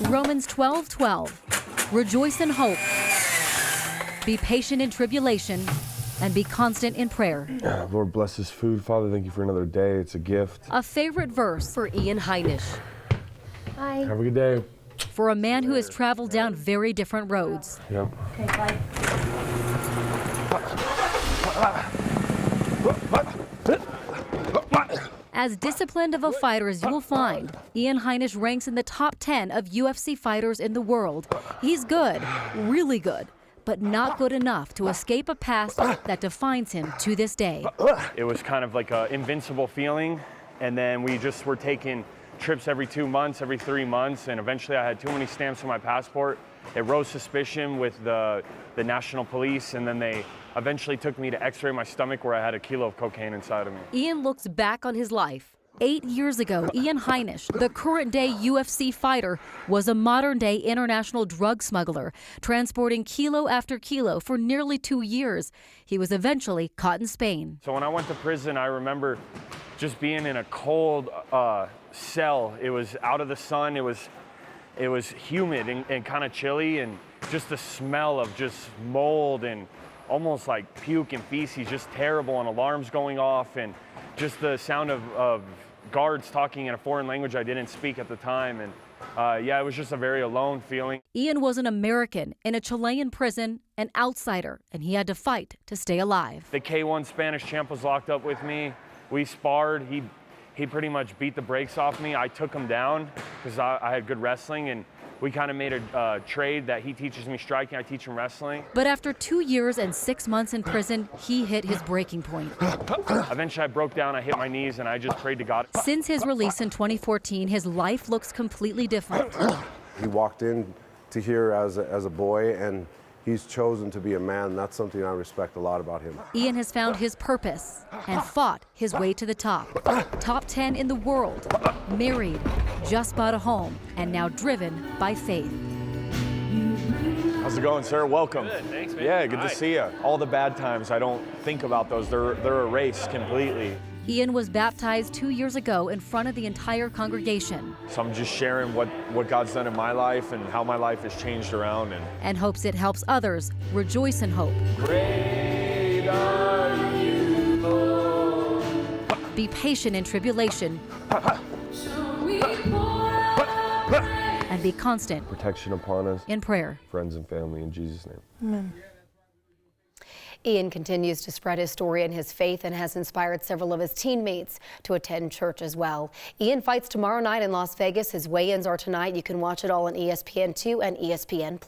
Romans 12:12. Rejoice in hope. Be patient in tribulation and be constant in prayer. Lord, bless this food. Father, thank you for another day. It's a gift. A favorite verse for Ian Heinisch. Hi. Have a good day. For a man who has traveled down very different roads. Yep. Okay, bye. As disciplined of a fighter as you'll find, Ian Heinisch ranks in the top 10 of UFC fighters in the world. He's good, really good, but not good enough to escape a past that defines him to this day. It was kind of like an invincible feeling, and then we just were taking trips every 2 months, every 3 months, and eventually I had too many stamps on my passport. It rose suspicion with the national police, and then they eventually took me to x-ray my stomach where I had 1 kilo of cocaine inside of me. Ian looks back on his life. 8 years ago, Ian Heinisch, the current-day UFC fighter, was a modern-day international drug smuggler, transporting kilo after kilo for nearly 2 years. He was eventually caught in Spain. So when I went to prison, I remember just being in a cold cell. It was out of the sun. It was humid and kind of chilly, and just the smell of just mold and almost like puke and feces, just terrible, and alarms going off, and just the sound of guards talking in a foreign language I didn't speak at the time. And yeah, it was just a very alone feeling. Ian was an American in a Chilean prison, an outsider, and he had to fight to stay alive. The K1 Spanish champ was locked up with me. We sparred. He pretty much beat the brakes off me. I took him down because I had good wrestling, and we kind of made a trade that he teaches me striking, I teach him wrestling. But after 2 years and 6 months in prison, he hit his breaking point. Eventually I broke down, I hit my knees, and I just prayed to God. Since his release in 2014, his life looks completely different. He walked in to here as a boy, and he's chosen to be a man. That's something I respect a lot about him. Ian has found his purpose and fought his way to the top. Top 10 in the world, married, just bought a home, and now driven by faith. How's it going, sir? Welcome. Good, thanks, man. Yeah, good to see you. All the bad times, I don't think about those. They're erased completely. Ian was baptized 2 years ago in front of the entire congregation. So I'm just sharing what God's done in my life and how my life has changed around. And hopes it helps others rejoice in hope. Great are you, Lord. Be patient in tribulation. And be constant Protection upon us, in prayer. friends and family, in Jesus' name. Amen. Ian continues to spread his story and his faith and has inspired several of his teammates to attend church as well. Ian fights tomorrow night in Las Vegas. His weigh-ins are tonight. You can watch it all on ESPN2 and ESPN+.